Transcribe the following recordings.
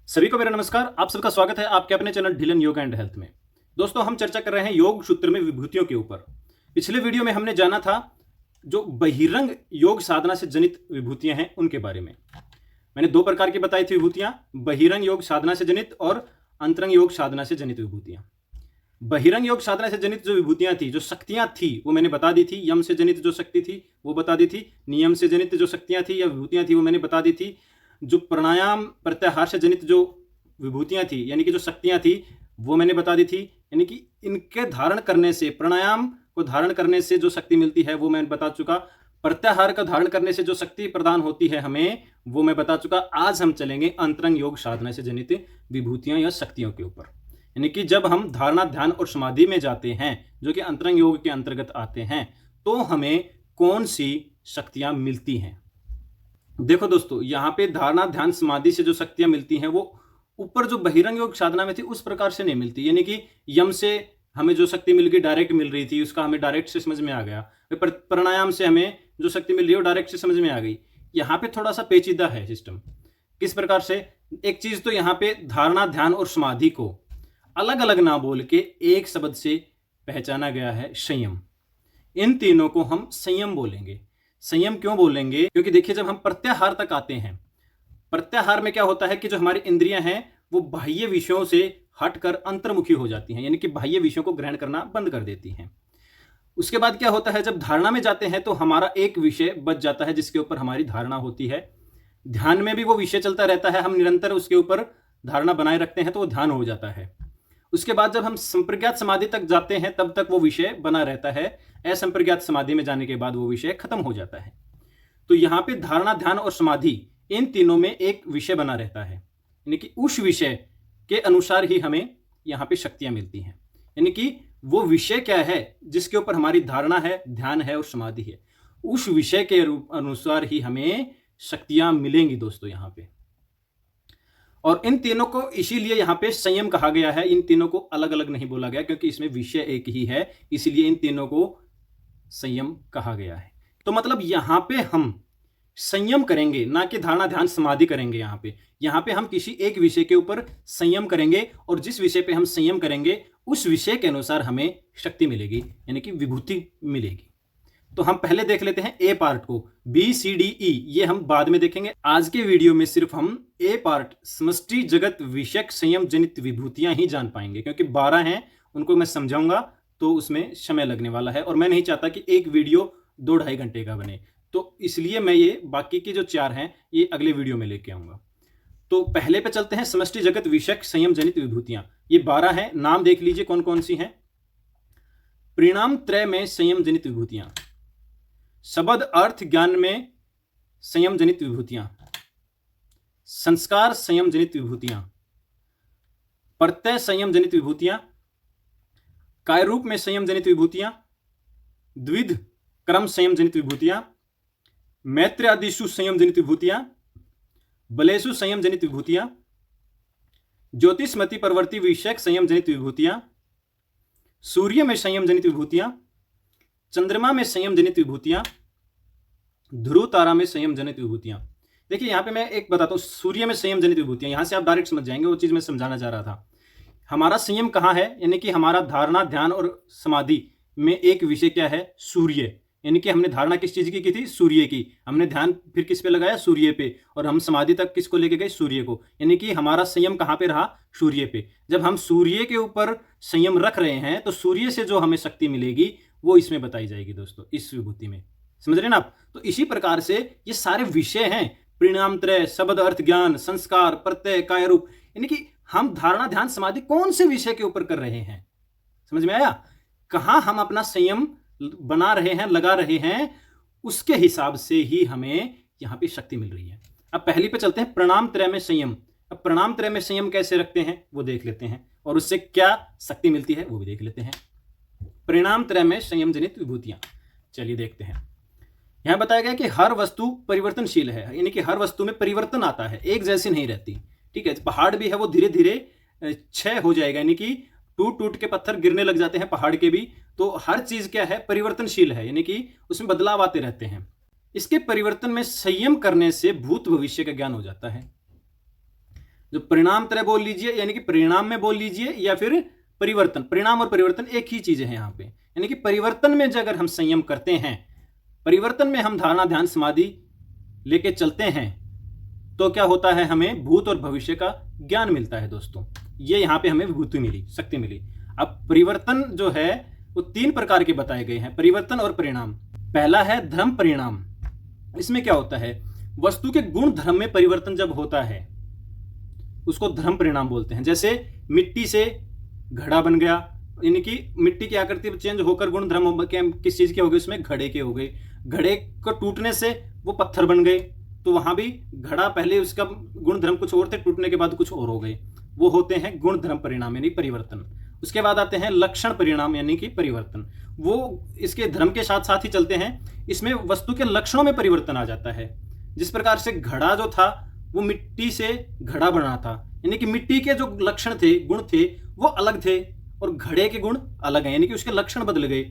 सभी को मेरा नमस्कार। आप सबका स्वागत है आपके अपने channel Dhillon yoga and health में। दोस्तों, हम चर्चा कर रहे हैं योग सूत्र में विभूतियों के ऊपर। पिछले वीडियो में हमने जाना था जो बहिरंग योग साधना से जनित विभूतियां हैं उनके बारे में। मैंने दो प्रकार की बताई थी विभूतियां, बहिरंग योग साधना से जनित और अंतरंग योग साधना से जनित विभूतियां। बहिरंग योग साधना से जनित जो विभूतियां थी, जो शक्तियां थी, वो मैंने बता दी थी। यम से जनित जो शक्ति थी वो बता दी थी। नियम से जनित जो शक्तियां थी या विभूतियां थी वो मैंने बता दी थी। जो प्राणायाम प्रत्याहार से जनित जो विभूतियां थी यानी कि जो शक्तियां थी वो मैंने बता दी थी। यानी कि इनके धारण करने से, प्राणायाम को धारण करने से जो शक्ति मिलती है वो मैं बता चुका। प्रत्याहार का धारण करने से जो शक्ति प्रदान होती है हमें वो मैं बता चुका। आज हम चलेंगे अंतरंग योग साधना से जनित विभूतियां या शक्तियों के ऊपर। यानी कि जब हम धारणा, ध्यान और समाधि में जाते हैं जो कि अंतरंग योग के अंतर्गत आते हैं तो हमें कौन सी शक्तियां मिलती हैं। देखो दोस्तों, यहाँ पे धारणा, ध्यान, समाधि से जो शक्तियां मिलती हैं वो ऊपर जो बहिरंग योग साधना में थी उस प्रकार से नहीं मिलती। यानी कि यम से हमें जो शक्ति मिल गई डायरेक्ट मिल रही थी, उसका हमें डायरेक्ट से समझ में आ गया। प्राणायाम से हमें जो शक्ति मिल रही है वो डायरेक्ट से समझ में आ गई। यहाँ पे थोड़ा सा पेचीदा है सिस्टम। किस प्रकार से? एक चीज तो यहाँ पे धारणा, ध्यान और समाधि को अलग अलग ना बोल के एक शब्द से पहचाना गया है, संयम। इन तीनों को हम संयम बोलेंगे। संयम क्यों बोलेंगे? क्योंकि देखिए, जब हम प्रत्याहार तक आते हैं, प्रत्याहार में क्या होता है कि जो हमारी इंद्रियां हैं वो बाह्य विषयों से हटकर अंतर्मुखी हो जाती हैं, यानी कि बाह्य विषयों को ग्रहण करना बंद कर देती हैं। उसके बाद क्या होता है, जब धारणा में जाते हैं तो हमारा एक विषय बच जाता है जिसके ऊपर हमारी धारणा होती है। ध्यान में भी वो विषय चलता रहता है, हम निरंतर उसके ऊपर धारणा बनाए रखते हैं तो वो ध्यान हो जाता है। उसके बाद जब हम संप्रज्ञात समाधि तक जाते हैं तब तक वो विषय बना रहता है। असंप्रज्ञात समाधि में जाने के बाद वो विषय खत्म हो जाता है। तो यहां पे धारणा, ध्यान और समाधि, इन तीनों में एक विषय बना रहता है। यानी कि उस विषय के अनुसार ही हमें यहां पे शक्तियां मिलती हैं। यानी कि वो विषय क्या है जिसके ऊपर हमारी धारणा है, ध्यान है और समाधि है, उस विषय के अनुसार ही हमें शक्तियां मिलेंगी दोस्तों यहां पे। और इन तीनों को इसीलिए यहां पे संयम कहा गया है। इन तीनों को अलग अलग नहीं बोला गया क्योंकि इसमें विषय एक ही है, इसीलिए इन तीनों को संयम कहा गया है। तो मतलब यहां पे हम संयम करेंगे, ना कि धारणा, ध्यान, समाधि करेंगे। यहां पे हम किसी एक विषय के ऊपर संयम करेंगे और जिस विषय पे हम संयम करेंगे उस विषय के अनुसार हमें शक्ति मिलेगी, यानी कि विभूति मिलेगी। तो हम पहले देख लेते हैं ए पार्ट को। बी, सी, डी, ई ये हम बाद में देखेंगे। आज के वीडियो में सिर्फ हम ए पार्ट, समष्टि जगत विषयक संयम जनित विभूतियां ही जान पाएंगे, क्योंकि 12 हैं, उनको मैं समझाऊंगा तो उसमें समय लगने वाला है और मैं नहीं चाहता कि एक वीडियो 2-2.5 घंटे का बने। तो इसलिए मैं ये बाकी के जो 4 हैं ये अगले वीडियो में लेके आऊंगा। तो पहले पे चलते हैं, समष्टि जगत विषयक संयम जनित विभूतियां। ये 12 हैं, नाम देख लीजिए कौन कौन सी हैं। परिणाम त्रय में संयम जनित विभूतियां, शब्द अर्थ ज्ञान में संयम जनित विभूतियां, संस्कार संयम जनित विभूतियां, प्रत्यय संयम जनित विभूतियां, काय रूप में संयम जनित विभूतियां, द्विध क्रम संयम जनित विभूतियां, मैत्र आदिशु संयम जनित विभूतियां, बलेशु संयम जनित विभूतियां, ज्योतिषमति परवर्ती विषयक संयम जनित विभूतियां, सूर्य में संयम जनित विभूतियां, चंद्रमा में संयम जनित विभूतियां, ध्रुव तारा में संयम जनित विभूतियां। देखिए यहां पे मैं एक बताता हूं, सूर्य में संयम जनित विभूतियां, यहां से आप डायरेक्ट समझ जाएंगे, वो चीज मैं समझाना चाह रहा था। हमारा संयम कहां है? यानी कि हमारा धारणा, ध्यान और समाधि में एक विषय क्या है? सूर्य। यानी कि हमने धारणा किस चीज की थी? सूर्य की। हमने ध्यान फिर किस पे लगाया? सूर्य पे। और हम समाधि तक किसको लेके गए? सूर्य को। यानी कि हमारा संयम कहां पे रहा? सूर्य पे। जब हम सूर्य के ऊपर संयम रख रहे हैं तो सूर्य से जो हमें शक्ति मिलेगी वो इसमें बताई जाएगी दोस्तों, इस विभूति में। समझ रहे ना आप? तो इसी प्रकार से ये सारे विषय हैं, परिणाम त्रय, शब्द अर्थ ज्ञान, संस्कार, प्रत्यय, काय रूप। यानी कि हम धारणा, ध्यान, समाधि कौन से विषय के ऊपर कर रहे हैं? समझ में आया? कहां हम अपना संयम बना रहे हैं, लगा रहे हैं, उसके हिसाब से ही हमें यहां पे शक्ति मिल रही है। अब पहली पे चलते हैं, प्रणाम त्रय में संयम। अब प्रणाम त्रय में संयम कैसे रखते हैं वो देख लेते हैं और उससे क्या शक्ति मिलती है वो भी देख लेते हैं। परिणाम त्रय में संयम जनित विभूतियां, चलिए देखते हैं। यहां बताया गया कि हर वस्तु परिवर्तनशील है, यानी कि हर वस्तु में परिवर्तन आता है, एक जैसी नहीं रहती। ठीक है, पहाड़ भी है वो धीरे धीरे क्षय हो जाएगा, यानी कि टूट टूट के पत्थर गिरने लग जाते हैं पहाड़ के भी। तो हर चीज क्या है? परिवर्तनशील है, यानी कि उसमें बदलाव आते रहते हैं। इसके परिवर्तन में संयम करने से भूत भविष्य का ज्ञान हो जाता है। जो परिणाम तरह बोल लीजिए, यानी कि परिणाम में बोल लीजिए, या फिर परिवर्तन। परिणाम और परिवर्तन एक ही चीज है यहाँ पे। यानी कि परिवर्तन में जो अगर हम संयम करते हैं, परिवर्तन में हम धारणा ध्यान समाधि लेके चलते हैं, तो क्या होता है, हमें भूत और भविष्य का ज्ञान मिलता है दोस्तों। ये यहाँ पे हमें विभूति मिली, शक्ति मिली। अब परिवर्तन जो है वो 3 प्रकार के बताए गए हैं, परिवर्तन और परिणाम। पहला है धर्म परिणाम। इसमें क्या होता है, वस्तु के गुण धर्म में परिवर्तन जब होता है उसको धर्म परिणाम बोलते हैं। जैसे मिट्टी से घड़ा बन गया, यानी कि मिट्टी की आकृति चेंज होकर गुण धर्म किस चीज के हो गए, उसमें घड़े के हो गए। घड़े को टूटने से वो पत्थर बन गए, तो वहां भी घड़ा पहले उसका गुण धर्म कुछ और थे, टूटने के बाद कुछ और हो गए। वो होते हैं गुण धर्म परिणाम यानी परिवर्तन। उसके बाद आते हैं लक्षण परिणाम यानी कि परिवर्तन। वो इसके धर्म के साथ साथ ही चलते हैं। इसमें वस्तु के लक्षणों में परिवर्तन आ जाता है। जिस प्रकार से घड़ा जो था वो मिट्टी से घड़ा बना था, यानी कि मिट्टी के जो लक्षण थे, गुण थे, वो अलग थे और घड़े के गुण अलग हैं, यानी कि उसके लक्षण बदल गए।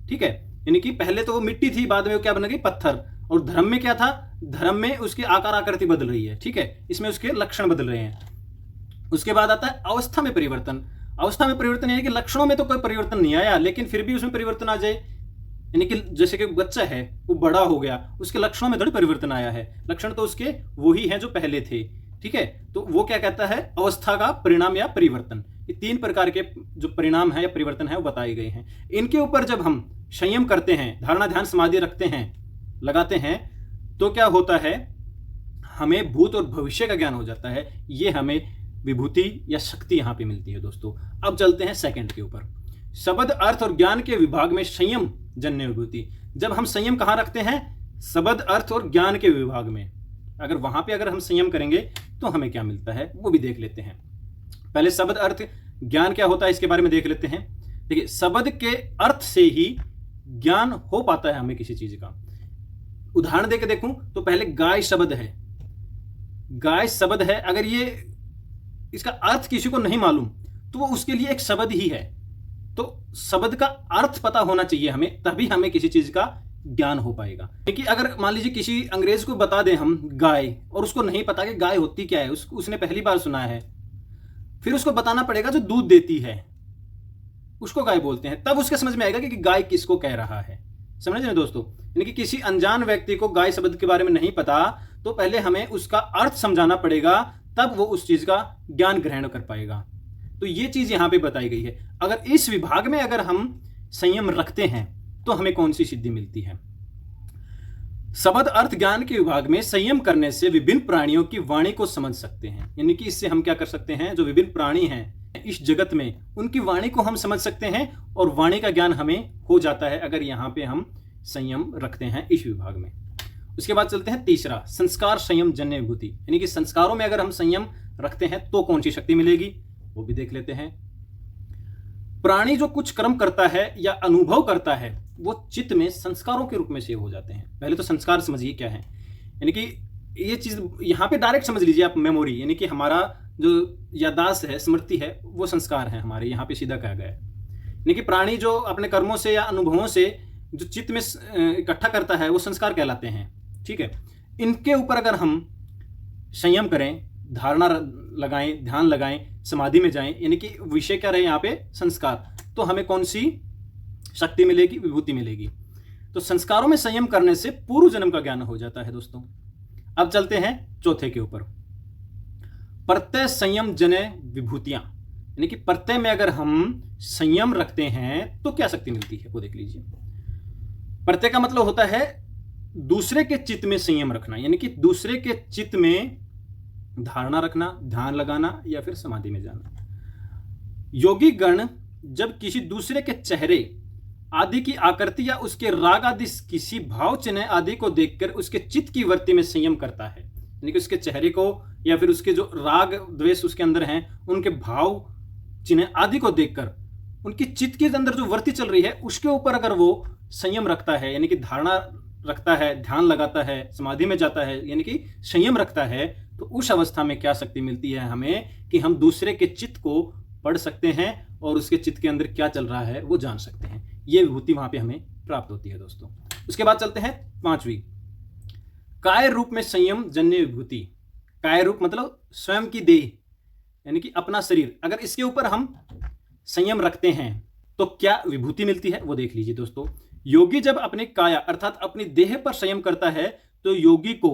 ठीक है, यानी कि पहले तो वो मिट्टी थी, बाद में वो क्या बन गई, पत्थर। और धर्म में क्या था, धर्म में उसकी आकार आकृति बदल रही है। ठीक है, इसमें उसके लक्षण बदल रहे हैं। उसके बाद आता है अवस्था में परिवर्तन। अवस्था में परिवर्तन यानी कि लक्षणों में तो कोई परिवर्तन नहीं आया, लेकिन फिर भी उसमें परिवर्तन आ जाए। यानी कि जैसे कि बच्चा है, वो बड़ा हो गया, उसके लक्षणों में थोड़ी परिवर्तन आया है, लक्षण तो उसके वही हैं जो पहले थे। ठीक है, तो वो क्या कहता है, अवस्था का परिणाम या परिवर्तन। ये 3 प्रकार के जो परिणाम है या परिवर्तन है वो बताए गए हैं। इनके ऊपर जब हम संयम करते हैं, धारणा ध्यान समाधि रखते हैं, लगाते हैं, तो क्या होता है, हमें भूत और भविष्य का ज्ञान हो जाता है। ये हमें विभूति या शक्ति यहां पे मिलती है दोस्तों। अब चलते हैं सेकंड के ऊपर, शब्द अर्थ और ज्ञान के विभाग में संयम जन्य विभूति। जब हम संयम कहां रखते हैं, शब्द अर्थ और ज्ञान के विभाग में, अगर वहां पे अगर हम संयम करेंगे तो हमें क्या मिलता है वो भी देख लेते हैं। पहले शब्द अर्थ ज्ञान क्या होता है इसके बारे में देख लेते हैं। देखिए, शब्द के अर्थ से ही ज्ञान हो पाता है हमें किसी चीज का। उदाहरण देके देखूं तो पहले गाय शब्द है, गाय शब्द है, अगर ये इसका अर्थ किसी को नहीं मालूम तो वो उसके लिए एक शब्द ही है। तो शब्द का अर्थ पता होना चाहिए हमें, तभी हमें किसी चीज का ज्ञान हो पाएगा। क्योंकि अगर मान लीजिए किसी अंग्रेज को बता दें हम गाय, और उसको नहीं पता कि गाय होती क्या है, उसने पहली बार सुना है, फिर उसको बताना पड़ेगा जो दूध देती है उसको गाय बोलते हैं, तब उसके समझ में आएगा कि गाय किसको कह रहा है। समझ रहे हैं दोस्तों, यानी कि किसी अनजान व्यक्ति को गाय शब्द के बारे में नहीं पता, तो पहले हमें उसका अर्थ समझाना पड़ेगा, तब वो उस चीज का ज्ञान ग्रहण कर पाएगा। तो ये चीज यहां पे बताई गई है। अगर इस विभाग में अगर हम संयम रखते हैं तो हमें कौन सी सिद्धि मिलती है। शब्द अर्थ ज्ञान के विभाग में संयम करने से विभिन्न प्राणियों की वाणी को समझ सकते हैं। यानी कि इससे हम क्या कर सकते हैं, जो विभिन्न प्राणी हैं इस जगत में, उनकी वाणी को हम समझ सकते हैं और वाणी का ज्ञान हमें हो जाता है अगर यहाँ पे हम संयम रखते हैं इस विभाग में। उसके बाद चलते हैं तीसरा, संस्कार संयम जन्य विभूति। यानी कि संस्कारों में अगर हम संयम रखते हैं तो कौन सी शक्ति मिलेगी वो भी देख लेते हैं। प्राणी जो कुछ कर्म करता है या अनुभव करता है वो चित्त में संस्कारों के रूप में सेव हो जाते हैं। पहले तो संस्कार समझिए क्या है, यानी कि ये चीज यहाँ पे डायरेक्ट समझ लीजिए आप, मेमोरी, यानी कि हमारा जो याददाश्त है, स्मृति है, वो संस्कार है हमारे, यहाँ पे सीधा कहा गया है। यानी कि प्राणी जो अपने कर्मों से या अनुभवों से जो चित्त में इकट्ठा करता है वो संस्कार कहलाते हैं। ठीक है, इनके ऊपर अगर हम संयम करें, धारणा लगाएं, ध्यान लगाएं, समाधि में जाएं, यानी कि विषय क्या रहे यहाँ पे संस्कार, तो हमें कौन सी शक्ति मिलेगी, विभूति मिलेगी। तो संस्कारों में संयम करने से पूर्व जन्म का ज्ञान हो जाता है दोस्तों। अब चलते हैं चौथे के ऊपर, प्रत्यय संयम जन्य विभूतियां। यानी कि प्रत्यय में अगर हम संयम रखते हैं तो क्या शक्ति मिलती है वो देख लीजिए। प्रत्यय का मतलब होता है दूसरे के चित्त में संयम रखना, यानी कि दूसरे के चित्त में धारणा रखना, ध्यान लगाना या फिर समाधि में जाना। योगी गण जब किसी दूसरे के चेहरे आदि की आकृति या उसके राग आदि किसी भाव चिन्ह आदि को देखकर उसके चित्त की वृत्ति में संयम करता है, यानी कि उसके चेहरे को या फिर उसके जो राग द्वेष उसके अंदर हैं उनके भाव चिन्ह आदि को देखकर उनकी चित्त के अंदर जो वृत्ति चल रही है उसके ऊपर अगर वो संयम रखता है, यानी कि धारणा रखता है, ध्यान लगाता है, समाधि में जाता है, यानी कि संयम रखता है, तो उस अवस्था में क्या शक्ति मिलती है हमें कि हम दूसरे के चित्त को पढ़ सकते हैं और उसके चित्त के अंदर क्या चल रहा है वो जान सकते हैं। ये विभूति वहां पे हमें प्राप्त होती है दोस्तों। उसके बाद चलते हैं पांचवी, काय रूप में संयम जन्य विभूति। काय रूप मतलब स्वयं की देह, यानी कि अपना शरीर, अगर इसके ऊपर हम संयम रखते हैं तो क्या विभूति मिलती है वो देख लीजिए दोस्तों। योगी जब अपनी काया अर्थात अपनी देह पर संयम करता है तो योगी को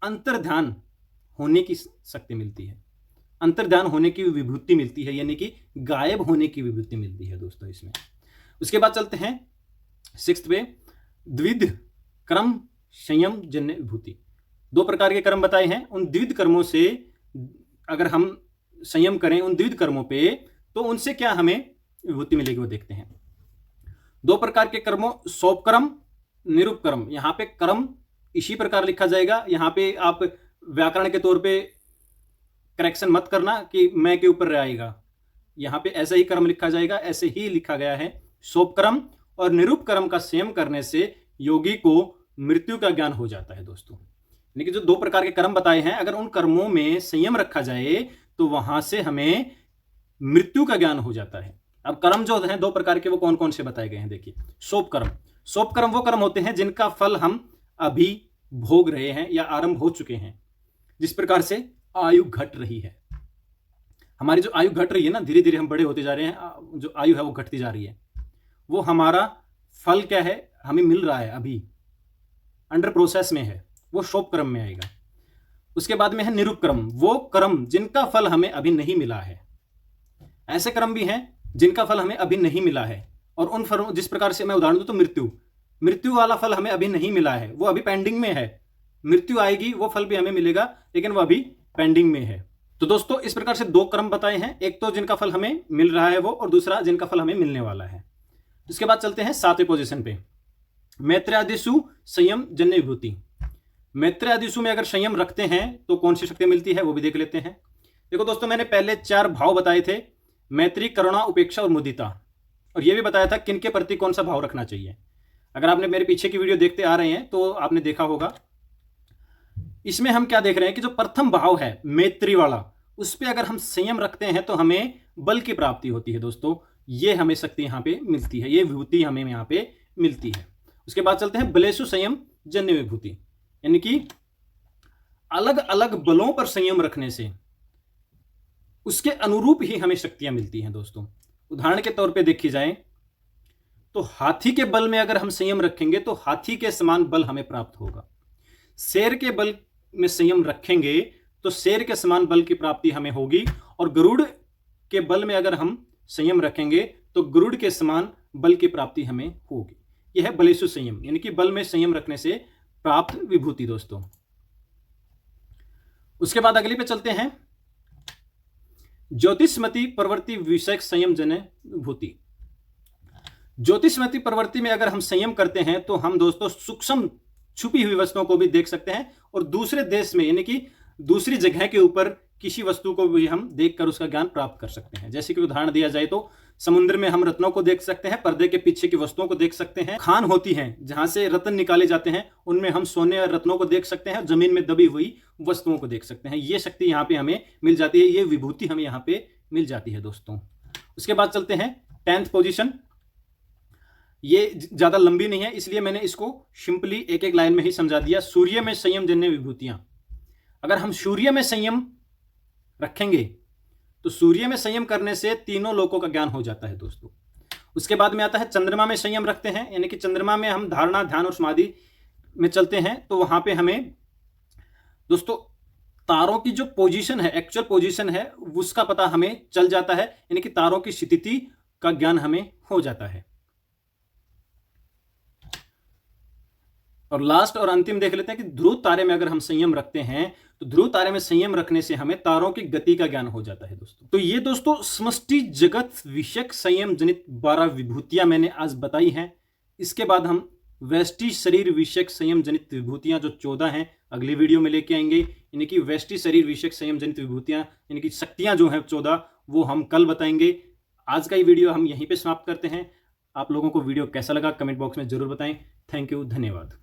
अंतर्ध्यान होने की शक्ति मिलती है, अंतर्ध्यान होने की विभूति मिलती है, यानी कि गायब होने की विभूति मिलती है दोस्तों इसमें। उसके बाद चलते हैं 6th पे, द्विध कर्म संयम जन्य विभूति। 2 प्रकार के कर्म बताए हैं, उन द्विध कर्मों से अगर हम संयम करें उन द्विध कर्मों पे तो उनसे क्या हमें विभूति मिलेगी वो देखते हैं। 2 प्रकार के कर्मों, सोप कर्म निरूप कर्म। यहां पे कर्म इसी प्रकार लिखा जाएगा, यहां पे आप व्याकरण के तौर पे करेक्शन मत करना कि मैं के ऊपर आएगा, यहां पे ऐसा ही कर्म लिखा जाएगा, ऐसे ही लिखा गया है। सोप कर्म और निरूप कर्म का संयम करने से योगी को मृत्यु का ज्ञान हो जाता है दोस्तों। यानी कि जो 2 प्रकार के कर्म बताए हैं, अगर उन कर्मों में संयम रखा जाए तो वहां से हमें मृत्यु का ज्ञान हो जाता है। अब कर्म जो हैं 2 प्रकार के, वो कौन कौन से बताए गए हैं देखिए। सोप कर्म, सोप कर्म वो कर्म होते हैं जिनका फल हम अभी भोग रहे हैं या आरंभ हो चुके हैं। जिस प्रकार से आयु घट रही है, हमारी जो आयु घट रही है ना, धीरे धीरे हम बड़े होते जा रहे हैं, जो आयु है वो घटती जा रही है, वो हमारा फल क्या है हमें मिल रहा है, अभी अंडर प्रोसेस में है, वो शोप कर्म में आएगा। उसके बाद में है निरूप कर्म, वो कर्म जिनका फल हमें अभी नहीं मिला है। ऐसे कर्म भी हैं जिनका फल हमें अभी नहीं मिला है, और उन फलों, जिस प्रकार से मैं उदाहरण दूं तो मृत्यु वाला फल हमें अभी नहीं मिला है, वो अभी पेंडिंग में है। मृत्यु आएगी, वो फल भी हमें मिलेगा, लेकिन वो अभी पेंडिंग में है। तो दोस्तों इस प्रकार से 2 कर्म बताए हैं, एक तो जिनका फल हमें मिल रहा है वो, और दूसरा जिनका फल हमें मिलने वाला है। उसके बाद चलते हैं 7वें पोजीशन पे, मैत्रेयादिषु संयम जन्य विभूति। मैत्रेयादिषु में अगर संयम रखते हैं तो कौन सी शक्ति मिलती है वो भी देख लेते हैं। देखो दोस्तों, मैंने पहले 4 भाव बताए थे, मैत्री, करुणा, उपेक्षा और मुदिता, और यह भी बताया था किनके प्रति कौन सा भाव रखना चाहिए। अगर आपने मेरे पीछे की वीडियो देखते आ रहे हैं तो आपने देखा होगा। इसमें हम क्या देख रहे हैं कि जो प्रथम भाव है मैत्री वाला, उस पर अगर हम संयम रखते हैं तो हमें बल की प्राप्ति होती है दोस्तों। ये हमें शक्ति यहां पे मिलती है, ये विभूति हमें यहां पे मिलती है। उसके बाद चलते हैं बलेषु संयम जन्य विभूति, यानी कि अलग अलग बलों पर संयम रखने से उसके अनुरूप ही हमें शक्तियां मिलती हैं दोस्तों। उदाहरण के तौर पे देखी जाए तो हाथी के बल में अगर हम संयम रखेंगे तो हाथी के समान बल हमें प्राप्त होगा। शेर के बल में संयम रखेंगे तो शेर के समान बल की प्राप्ति हमें होगी, और गरुड़ के बल में अगर हम संयम रखेंगे तो गरुड़ के समान बल की प्राप्ति हमें होगी। यह है बलेषु संयम, यानी कि बल में संयम रखने से प्राप्त विभूति दोस्तों। उसके बाद अगले पे चलते हैं, ज्योतिषमती प्रवृत्ति विषयक संयम जन्य विभूति। ज्योतिषमती प्रवृत्ति में अगर हम संयम करते हैं तो हम दोस्तों सूक्ष्म छुपी हुई वस्तुओं को भी देख सकते हैं, और दूसरे देश में यानी कि दूसरी जगह के ऊपर किसी वस्तु को भी हम देखकर उसका ज्ञान प्राप्त कर सकते हैं। जैसे कि उदाहरण दिया जाए तो समुद्र में हम रत्नों को देख सकते हैं, पर्दे के पीछे की वस्तुओं को देख सकते हैं, खान होती हैं जहां से रत्न निकाले जाते हैं उनमें हम सोने और रत्नों को देख सकते हैं, जमीन में दबी हुई वस्तुओं को देख सकते हैं। ये शक्ति यहाँ पे हमें मिल जाती है, ये विभूति हमें यहाँ पे मिल जाती है दोस्तों। उसके बाद चलते हैं 10th पोजीशन। ये ज्यादा लंबी नहीं है इसलिए मैंने इसको सिंपली एक एक लाइन में ही समझा दिया। सूर्य में संयम जन्य विभूतियां, अगर हम सूर्य में संयम रखेंगे तो सूर्य में संयम करने से तीनों लोकों का ज्ञान हो जाता है दोस्तों। उसके बाद में आता है चंद्रमा में संयम रखते हैं, यानी कि चंद्रमा में हम धारणा, ध्यान और समाधि में चलते हैं तो वहां पे हमें दोस्तों तारों की जो पोजीशन है, एक्चुअल पोजीशन है, उसका पता हमें चल जाता है, यानी कि तारों की स्थिति का ज्ञान हमें हो जाता है। और लास्ट और अंतिम देख लेते हैं कि ध्रुव तारे में अगर हम संयम रखते हैं तो ध्रुव तारे में संयम रखने से हमें तारों की गति का ज्ञान हो जाता है दोस्तों। तो ये दोस्तों समष्टि जगत विषयक संयम जनित 12 विभूतियां मैंने आज बताई हैं। इसके बाद हम व्यष्टि शरीर विषयक संयम जनित विभूतियां जो 14 हैं अगली वीडियो में लेके आएंगे, यानी कि व्यष्टि शरीर विषयक संयम जनित विभूतियां यानी कि शक्तियां जो हैं 14 वो हम कल बताएंगे। आज का ये वीडियो हम यहीं पे समाप्त करते हैं। आप लोगों को वीडियो कैसा लगा कमेंट बॉक्स में जरूर बताएं। थैंक यू, धन्यवाद।